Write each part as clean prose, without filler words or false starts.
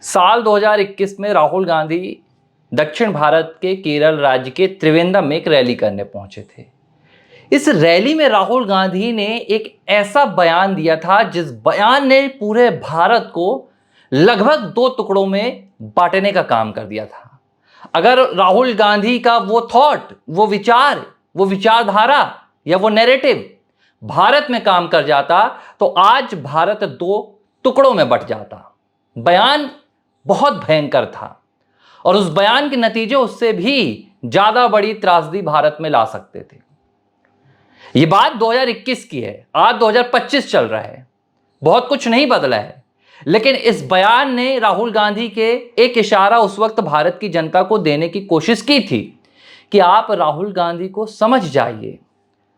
साल 2021 में राहुल गांधी दक्षिण भारत के केरल राज्य के त्रिवेंद्रम में एक रैली करने पहुंचे थे। इस रैली में राहुल गांधी ने एक ऐसा बयान दिया था जिस बयान ने पूरे भारत को लगभग दो टुकड़ों में बांटने का काम कर दिया था। अगर राहुल गांधी का वो थॉट, वो विचार, वो विचारधारा या वो नैरेटिव भारत में काम कर जाता तो आज भारत दो टुकड़ों में बंट जाता। बयान बहुत भयंकर था और उस बयान के नतीजे उससे भी ज्यादा बड़ी त्रासदी भारत में ला सकते थे। यह बात 2021 की है, आज 2025 चल रहा है, बहुत कुछ नहीं बदला है। लेकिन इस बयान ने राहुल गांधी के एक इशारा उस वक्त भारत की जनता को देने की कोशिश की थी कि आप राहुल गांधी को समझ जाइए,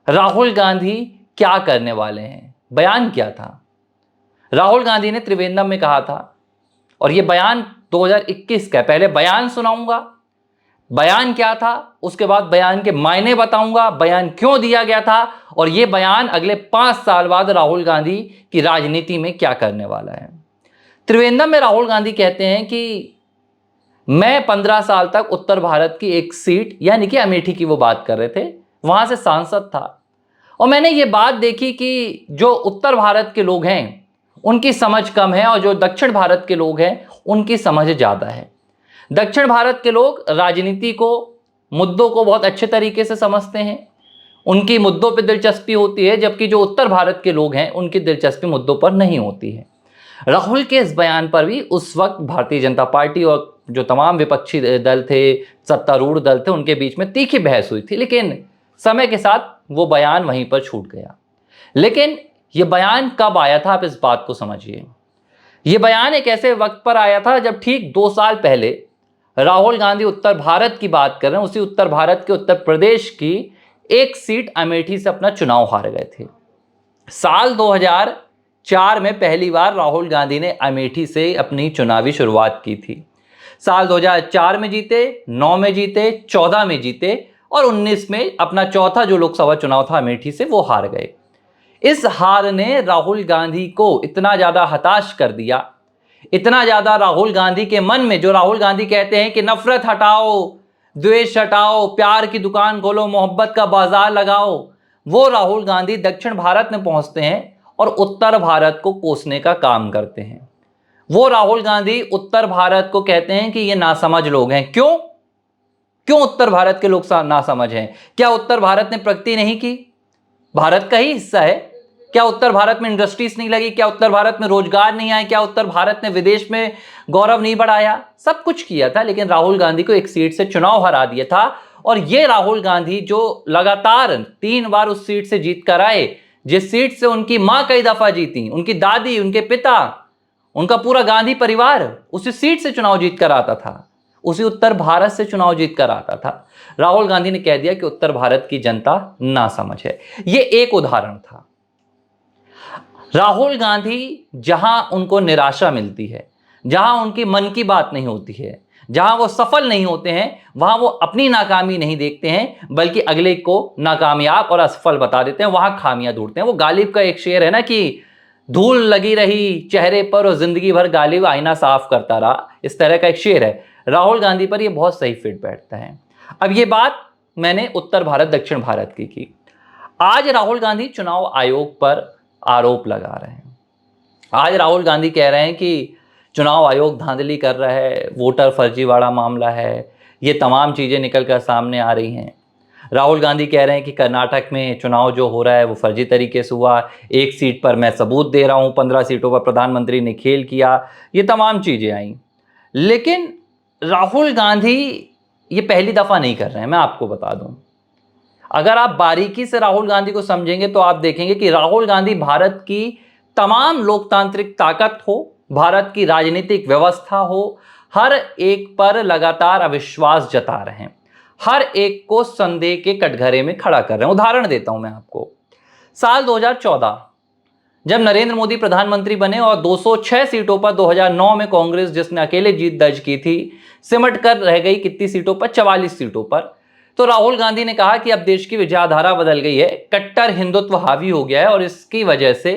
राहुल गांधी क्या करने वाले हैं। बयान क्या था? राहुल गांधी ने त्रिवेंद्रम में कहा था, और यह बयान 2021 का है। पहले बयान सुनाऊंगा, बयान क्या था, उसके बाद बयान के मायने बताऊंगा, बयान क्यों दिया गया था, और यह बयान अगले 5 साल बाद राहुल गांधी की राजनीति में क्या करने वाला है। त्रिवेंद्रम में राहुल गांधी कहते हैं कि मैं 15 साल तक उत्तर भारत की एक सीट यानी कि अमेठी की वो बात कर रहे थे, वहां से सांसद था, और मैंने ये बात देखी कि जो उत्तर भारत के लोग हैं उनकी समझ कम है और जो दक्षिण भारत के लोग हैं उनकी समझ ज्यादा है। दक्षिण भारत के लोग राजनीति को, मुद्दों को बहुत अच्छे तरीके से समझते हैं, उनकी मुद्दों पर दिलचस्पी होती है, जबकि जो उत्तर भारत के लोग हैं उनकी दिलचस्पी मुद्दों पर नहीं होती है। राहुल के इस बयान पर भी उस वक्त भारतीय जनता पार्टी और जो तमाम विपक्षी दल थे, सत्तारूढ़ दल थे, उनके बीच में तीखी बहस हुई थी, लेकिन समय के साथ वो बयान वहीं पर छूट गया। लेकिन ये बयान कब आया था, आप इस बात को समझिए। ये बयान एक ऐसे वक्त पर आया था जब ठीक 2 साल पहले राहुल गांधी उत्तर भारत की बात कर रहे हैं, उसी उत्तर भारत के उत्तर प्रदेश की एक सीट अमेठी से अपना चुनाव हार गए थे। साल 2004 में पहली बार राहुल गांधी ने अमेठी से अपनी चुनावी शुरुआत की थी। साल 2004 में जीते, 9 में जीते, 14 में जीते और 19 में अपना चौथा जो लोकसभा चुनाव था अमेठी से, वो हार गए। इस हार ने राहुल गांधी को इतना ज्यादा हताश कर दिया, इतना ज्यादा राहुल गांधी के मन में, जो राहुल गांधी कहते हैं कि नफरत हटाओ, द्वेष हटाओ, प्यार की दुकान खोलो, मोहब्बत का बाजार लगाओ, वो राहुल गांधी दक्षिण भारत में पहुंचते हैं और उत्तर भारत को कोसने का काम करते हैं। वो राहुल गांधी उत्तर भारत को कहते हैं कि ये नासमझ लोग हैं। क्यों उत्तर भारत के लोग नासमझ हैं? क्या उत्तर भारत ने प्रगति नहीं की? भारत का ही हिस्सा है। क्या उत्तर भारत में इंडस्ट्रीज नहीं लगी? क्या उत्तर भारत में रोजगार नहीं आए? क्या उत्तर भारत ने विदेश में गौरव नहीं बढ़ाया? सब कुछ किया था, लेकिन राहुल गांधी को एक सीट से चुनाव हरा दिया था। और ये राहुल गांधी जो लगातार 3 बार उस सीट से जीत कर आए, जिस सीट से उनकी मां कई दफा जीती, उनकी दादी, उनके पिता, उनका पूरा गांधी परिवार उसी सीट से चुनाव जीत कर आता था, उसी उत्तर भारत से चुनाव जीत कर आता था। राहुल गांधी ने कह दिया कि उत्तर भारत की जनता नासमझ है। यह एक उदाहरण था। राहुल गांधी जहां उनको निराशा मिलती है, जहां उनकी मन की बात नहीं होती है, जहां वो सफल नहीं होते हैं, वहां वो अपनी नाकामी नहीं देखते हैं, बल्कि अगले को नाकामयाब और असफल बता देते हैं, वहां खामियां ढूंढते हैं। वो गालिब का एक शेर है ना कि धूल लगी रही चेहरे पर और जिंदगी भर गालिब आईना साफ करता रहा, इस तरह का एक शेर है। राहुल गांधी पर यह बहुत सही फिट बैठता है। अब ये बात मैंने उत्तर भारत दक्षिण भारत की। आज राहुल गांधी चुनाव आयोग पर आरोप लगा रहे हैं। आज राहुल गांधी कह रहे हैं कि चुनाव आयोग धांधली कर रहा है, वोटर फर्जीवाड़ा मामला है, ये तमाम चीजें निकल कर सामने आ रही हैं। राहुल गांधी कह रहे हैं कि कर्नाटक में चुनाव जो हो रहा है वो फर्जी तरीके से हुआ, एक सीट पर मैं सबूत दे रहा हूं, 15 सीटों पर प्रधानमंत्री ने खेल किया, ये तमाम चीजें आई। लेकिन राहुल गांधी ये पहली दफा नहीं कर रहे हैं, मैं आपको बता दूं। अगर आप बारीकी से राहुल गांधी को समझेंगे तो आप देखेंगे कि राहुल गांधी भारत की तमाम लोकतांत्रिक ताकत हो, भारत की राजनीतिक व्यवस्था हो, हर एक पर लगातार अविश्वास जता रहे हैं, हर एक को संदेह के कटघरे में खड़ा कर रहे हैं। उदाहरण देता हूं मैं आपको। साल 2014 जब नरेंद्र मोदी प्रधानमंत्री बने और 206 सीटों पर 2009 में कांग्रेस, जिसने अकेले जीत दर्ज की थी, सिमट कर रह गई कितनी सीटों पर? 44 सीटों पर। तो राहुल गांधी ने कहा कि अब देश की विचारधारा बदल गई है, कट्टर हिंदुत्व हावी हो गया है और इसकी वजह से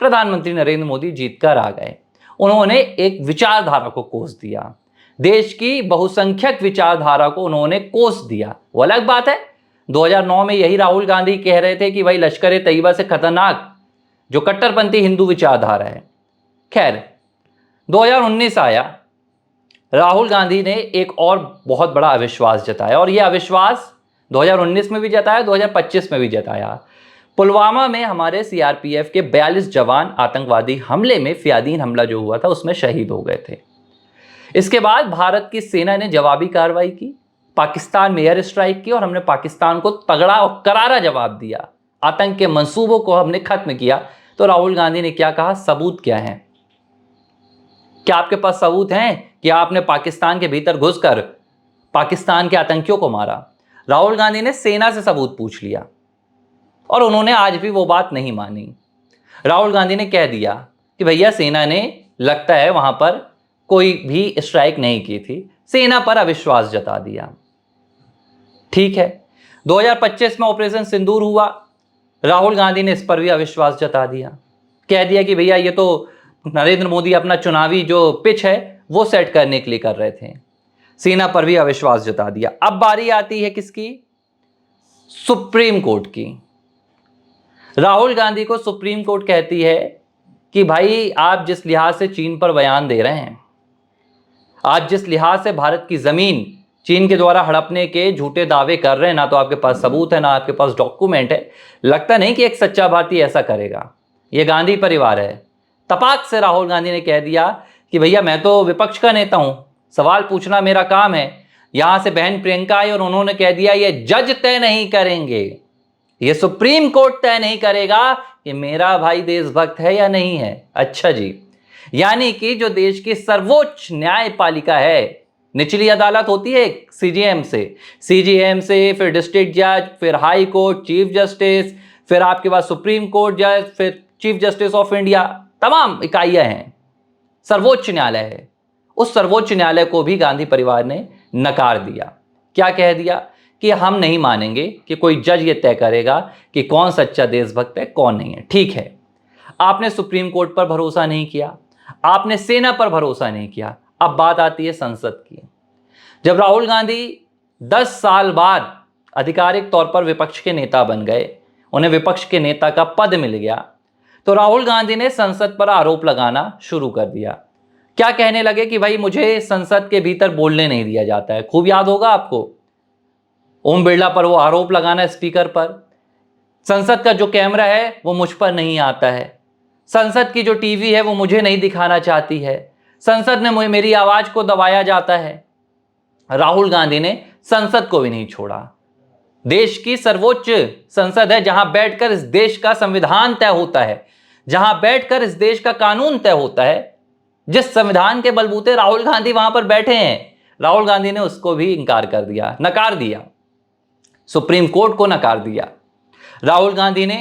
प्रधानमंत्री नरेंद्र मोदी जीत कर आ गए। उन्होंने एक विचारधारा को कोस दिया, देश की बहुसंख्यक विचारधारा को उन्होंने कोस दिया। वो अलग बात है, 2009 में यही राहुल गांधी कह रहे थे कि भाई लश्कर तैयबा से खतरनाक जो कट्टरपंथी हिंदू विचारधारा है। खैर 2019 आया, राहुल गांधी ने एक और बहुत बड़ा अविश्वास जताया, और यह अविश्वास 2019 में भी जताया, 2025 में भी जताया। पुलवामा में हमारे सीआरपीएफ के 42 जवान आतंकवादी हमले में फियादीन हमला जो हुआ था उसमें शहीद हो गए थे। इसके बाद भारत की सेना ने जवाबी कार्रवाई की, पाकिस्तान में एयर स्ट्राइक की, और हमने पाकिस्तान को तगड़ा और करारा जवाब दिया। आतंक के मंसूबों को हमने खत्म किया। तो राहुल गांधी ने क्या कहा? सबूत क्या है? क्या आपके पास सबूत हैं कि आपने पाकिस्तान के भीतर घुसकर पाकिस्तान के आतंकियों को मारा? राहुल गांधी ने सेना से सबूत पूछ लिया और उन्होंने आज भी वो बात नहीं मानी। राहुल गांधी ने कह दिया कि भैया सेना ने लगता है वहां पर कोई भी स्ट्राइक नहीं की थी, सेना पर अविश्वास जता दिया। ठीक है, 2025 में ऑपरेशन सिंदूर हुआ, राहुल गांधी ने इस पर भी अविश्वास जता दिया, कह दिया कि भैया ये तो नरेंद्र मोदी अपना चुनावी जो पिच है वो सेट करने के लिए कर रहे थे। सेना पर भी अविश्वास जता दिया। अब बारी आती है किसकी? सुप्रीम कोर्ट की। राहुल गांधी को सुप्रीम कोर्ट कहती है कि भाई आप जिस लिहाज से चीन पर बयान दे रहे हैं, आप जिस लिहाज से भारत की जमीन चीन के द्वारा हड़पने के झूठे दावे कर रहे हैं, ना तो आपके पास सबूत है ना आपके पास डॉक्यूमेंट है, लगता नहीं कि एक सच्चा भारतीय ऐसा करेगा। यह गांधी परिवार है। तपाक से राहुल गांधी ने कह दिया कि भैया मैं तो विपक्ष का नेता हूं, सवाल पूछना मेरा काम है। यहां से बहन प्रियंका आई और उन्होंने कह दिया ये जज तय नहीं करेंगे, ये सुप्रीम कोर्ट तय नहीं करेगा कि मेरा भाई देशभक्त है या नहीं है। अच्छा जी, यानी कि जो देश की सर्वोच्च न्यायपालिका है, निचली अदालत होती है सीजीएम से फिर डिस्ट्रिक्ट जज, फिर हाई कोर्ट, चीफ जस्टिस, फिर आपके पास सुप्रीम कोर्ट जज, फिर चीफ जस्टिस ऑफ इंडिया, तमाम इकाइयां हैं, सर्वोच्च न्यायालय है। उस सर्वोच्च न्यायालय को भी गांधी परिवार ने नकार दिया। क्या कह दिया? कि हम नहीं मानेंगे कि कोई जज ये तय करेगा कि कौन सच्चा देशभक्त है कौन नहीं है। ठीक है, आपने सुप्रीम कोर्ट पर भरोसा नहीं किया, आपने सेना पर भरोसा नहीं किया। अब बात आती है संसद की। जब राहुल गांधी 10 साल बाद आधिकारिक तौर पर विपक्ष के नेता बन गए, उन्हें विपक्ष के नेता का पद मिल गया, तो राहुल गांधी ने संसद पर आरोप लगाना शुरू कर दिया। क्या कहने लगे कि भाई मुझे संसद के भीतर बोलने नहीं दिया जाता है। खूब याद होगा आपको, ओम बिरला पर वो आरोप लगाना, स्पीकर पर, संसद का जो कैमरा है वो मुझ पर नहीं आता है, संसद की जो टीवी है वो मुझे नहीं दिखाना चाहती है, संसद में मेरी आवाज को दबाया जाता है। राहुल गांधी ने संसद को भी नहीं छोड़ा। देश की सर्वोच्च संसद है, जहां बैठकर इस देश का संविधान तय होता है, जहां बैठकर इस देश का कानून तय होता है, जिस संविधान के बलबूते राहुल गांधी वहां पर बैठे हैं, राहुल गांधी ने उसको भी इंकार कर दिया, नकार दिया, सुप्रीम कोर्ट को नकार दिया। राहुल गांधी ने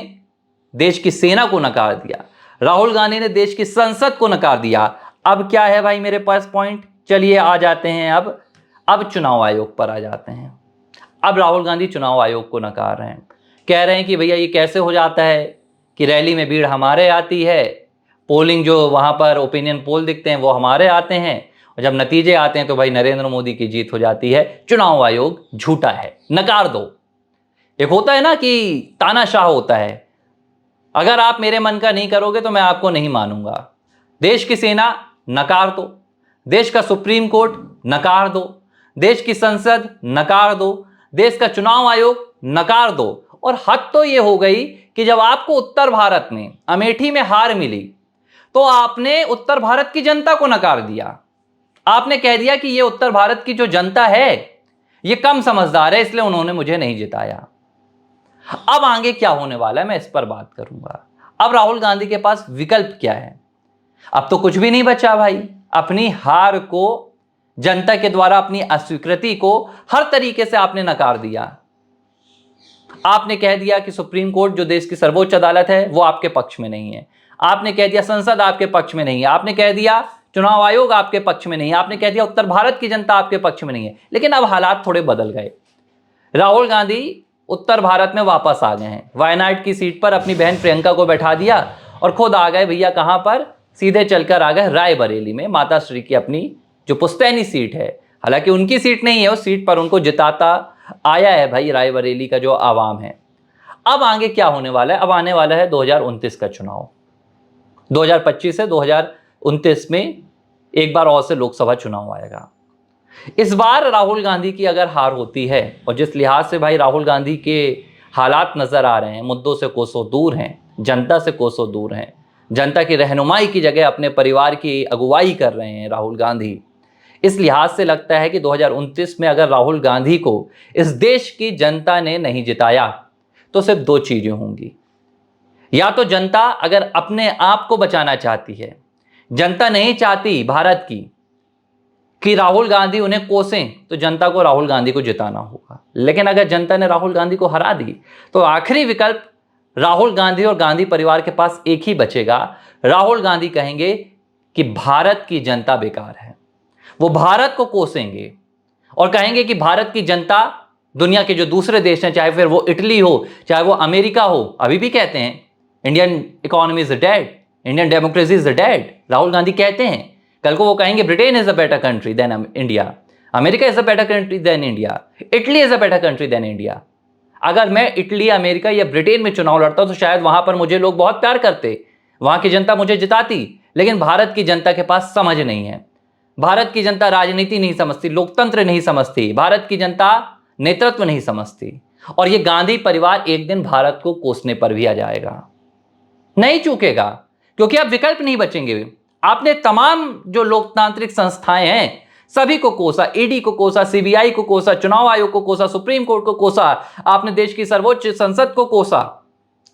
देश की सेना को नकार दिया, राहुल गांधी ने देश की संसद को नकार दिया। अब क्या है भाई मेरे पास पॉइंट? चलिए आ जाते हैं अब चुनाव आयोग पर आ जाते हैं। अब राहुल गांधी चुनाव आयोग को नकार रहे हैं, कह रहे हैं कि भैया ये कैसे हो जाता है कि रैली में भीड़ हमारे आती है, पोलिंग जो वहां पर ओपिनियन पोल दिखते हैं वो हमारे आते हैं, और जब नतीजे आते हैं तो भाई नरेंद्र मोदी की जीत हो जाती है। चुनाव आयोग झूठा है, नकार दो। एक होता है ना कि तानाशाह होता है, अगर आप मेरे मन का नहीं करोगे तो मैं आपको नहीं मानूंगा। देश की सेना नकार दो, देश का सुप्रीम कोर्ट नकार दो, देश की संसद नकार दो, देश का चुनाव आयोग नकार दो। और हद तो यह हो गई कि जब आपको उत्तर भारत में अमेठी में हार मिली तो आपने उत्तर भारत की जनता को नकार दिया। आपने कह दिया कि यह उत्तर भारत की जो जनता है यह कम समझदार है, इसलिए उन्होंने मुझे नहीं जिताया। अब आगे क्या होने वाला है मैं इस पर बात करूंगा। अब राहुल गांधी के पास विकल्प क्या है? अब तो कुछ भी नहीं बचा भाई। अपनी हार को, जनता के द्वारा अपनी अस्वीकृति को हर तरीके से आपने नकार दिया। आपने कह दिया कि सुप्रीम कोर्ट जो देश की सर्वोच्च अदालत है वो आपके पक्ष में नहीं है, आपने कह दिया संसद आपके पक्ष में नहीं है, आपने कह दिया चुनाव आयोग आपके पक्ष में नहीं है, आपने कह दिया उत्तर भारत की जनता आपके पक्ष में नहीं है। लेकिन अब हालात थोड़े बदल गए। राहुल गांधी उत्तर भारत में वापस आ गए हैं। वायनाड की सीट पर अपनी बहन प्रियंका को बैठा दिया और खुद आ गए भैया कहां पर? सीधे चलकर आ गए रायबरेली में, माता श्री की अपनी जो पुश्तैनी सीट है। हालांकि उनकी सीट नहीं है, उस सीट पर उनको जिताता आया है भाई रायबरेली का जो आवाम है। अब आगे क्या होने वाला है? अब आने वाला है 2029 का चुनाव। 2025 से 2029 में एक बार और से लोकसभा चुनाव आएगा। इस बार राहुल गांधी की अगर हार होती है, और जिस लिहाज से भाई राहुल गांधी के हालात नजर आ रहे हैं, मुद्दों से कोसों दूर हैं, जनता से कोसों दूर हैं, जनता की रहनुमाई की जगह अपने परिवार की अगुवाई कर रहे हैं राहुल गांधी। इस लिहाज से लगता है कि 2029 में अगर राहुल गांधी को इस देश की जनता ने नहीं जिताया तो सिर्फ दो चीजें होंगी। या तो जनता अगर अपने आप को बचाना चाहती है, जनता नहीं चाहती भारत की कि राहुल गांधी उन्हें कोसें, तो जनता को राहुल गांधी को जिताना होगा। लेकिन अगर जनता ने राहुल गांधी को हरा दी तो आखिरी विकल्प राहुल गांधी और गांधी परिवार के पास एक ही बचेगा। राहुल गांधी कहेंगे कि भारत की जनता बेकार है, वो भारत को कोसेंगे और कहेंगे कि भारत की जनता, दुनिया के जो दूसरे देश हैं, चाहे फिर वो इटली हो, चाहे वो अमेरिका हो, अभी भी कहते हैं Indian economy is dead, Indian democracy is dead, Rahul Gandhi कहते हैं। कल को वो कहेंगे Britain is a better country than India, America is a better country than India, Italy is a better country than India. अगर मैं इटली, अमेरिका या Britain में चुनाव लड़ता तो शायद वहां पर मुझे लोग बहुत प्यार करते, वहां की जनता मुझे जिताती। लेकिन भारत की जनता के पास समझ नहीं है, भारत की जनता राजनीति नहीं समझती, लोकतंत्र नहीं समझती, भारत की जनता नेतृत्व नहीं समझती। और ये गांधी परिवार एक दिन भारत को कोसने पर भी आ जाएगा, नहीं चूकेगा, क्योंकि अब विकल्प नहीं बचेंगे। आपने तमाम जो लोकतांत्रिक संस्थाएं हैं सभी को कोसा, ईडी को कोसा, सीबीआई को कोसा, चुनाव आयोग को कोसा, सुप्रीम कोर्ट को कोसा, आपने देश की सर्वोच्च संसद को कोसा,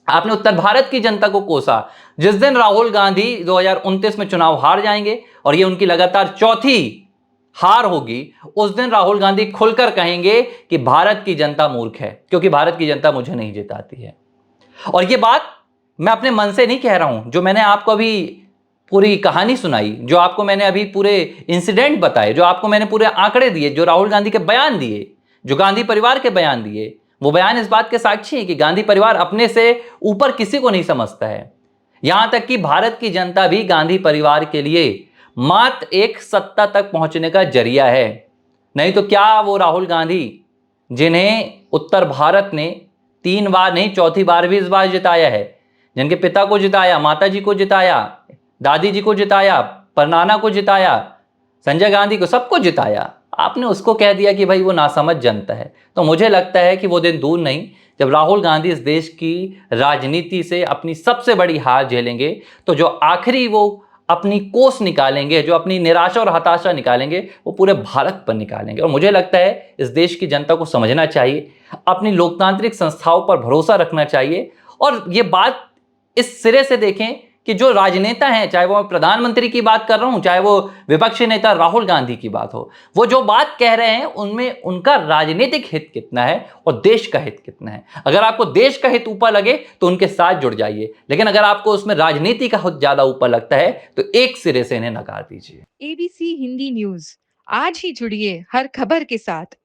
आपने उत्तर भारत की जनता को कोसा। जिस दिन राहुल गांधी 2029 में चुनाव हार जाएंगे और ये उनकी लगातार चौथी हार होगी, उस दिन राहुल गांधी खुलकर कहेंगे कि भारत की जनता मूर्ख है, क्योंकि भारत की जनता मुझे नहीं जिताती है। और ये बात मैं अपने मन से नहीं कह रहा हूं, जो मैंने आपको अभी पूरी कहानी सुनाई, जो आपको मैंने अभी पूरे इंसिडेंट बताए, जो आपको मैंने पूरे आंकड़े दिए, जो राहुल गांधी के बयान दिए, जो गांधी परिवार के बयान दिए, वो बयान इस बात के साक्षी है कि गांधी परिवार अपने से ऊपर किसी को नहीं समझता है। यहां तक कि भारत की जनता भी गांधी परिवार के लिए मात्र एक सत्ता तक पहुंचने का जरिया है। नहीं तो क्या वो राहुल गांधी, जिन्हें उत्तर भारत ने 3 बार नहीं, चौथी बार भी इस बार जिताया है, जिनके पिता को जिताया, माता जी को जिताया, दादी जी को जिताया, परनाना को जिताया, संजय गांधी को, सबको जिताया, आपने उसको कह दिया कि भाई वो नासमझ जनता है। तो मुझे लगता है कि वो दिन दूर नहीं जब राहुल गांधी इस देश की राजनीति से अपनी सबसे बड़ी हार झेलेंगे, तो जो आखिरी वो अपनी कोस निकालेंगे, जो अपनी निराशा और हताशा निकालेंगे, वो पूरे भारत पर निकालेंगे। और मुझे लगता है इस देश की जनता को समझना चाहिए, अपनी लोकतांत्रिक संस्थाओं पर भरोसा रखना चाहिए। और ये बात इस सिरे से देखें कि जो राजनेता हैं, चाहे वो प्रधानमंत्री की बात कर रहा हूं, चाहे वो विपक्षी नेता राहुल गांधी की बात हो, वो जो बात कह रहे हैं उनमें उनका राजनीतिक हित कितना है और देश का हित कितना है। अगर आपको देश का हित ऊपर लगे तो उनके साथ जुड़ जाइए, लेकिन अगर आपको उसमें राजनीति का हित ज्यादा ऊपर लगता है तो एक सिरे से इन्हें नकार दीजिए। एबीसी हिंदी न्यूज, आज ही जुड़िए हर खबर के साथ।